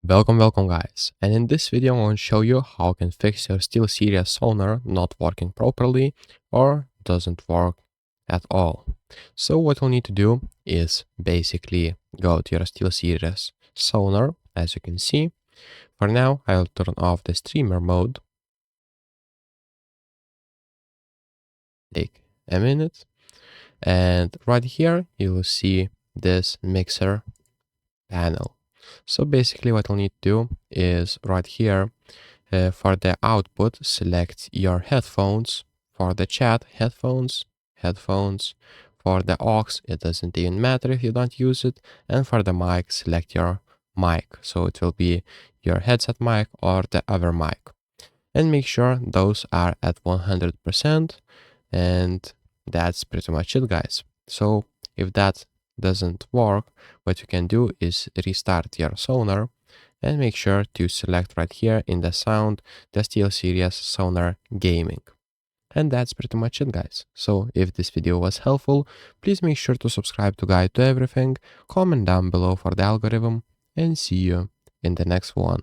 Welcome guys, and in this video I'm going to show you how you can fix your SteelSeries Sonar not working properly or doesn't work at all. So what you'll need to do is basically go to your SteelSeries Sonar, as you can see. For now I'll turn off the streamer mode. Take a minute, and right here you will see this mixer panel. So basically what you'll need to do is right here, for the output, select your headphones. For the chat, headphones. For the aux, it doesn't even matter if you don't use it. And for the mic, select your mic. So it will be your headset mic or the other mic. And make sure those are at 100%. And that's pretty much it, guys. So if that doesn't work, what you can do is restart your Sonar and make sure to select right here in the sound the SteelSeries Sonar Gaming. And that's pretty much it, guys. So if this video was helpful, please make sure to subscribe to Guide to Everything, comment down below for the algorithm, and see you in the next one.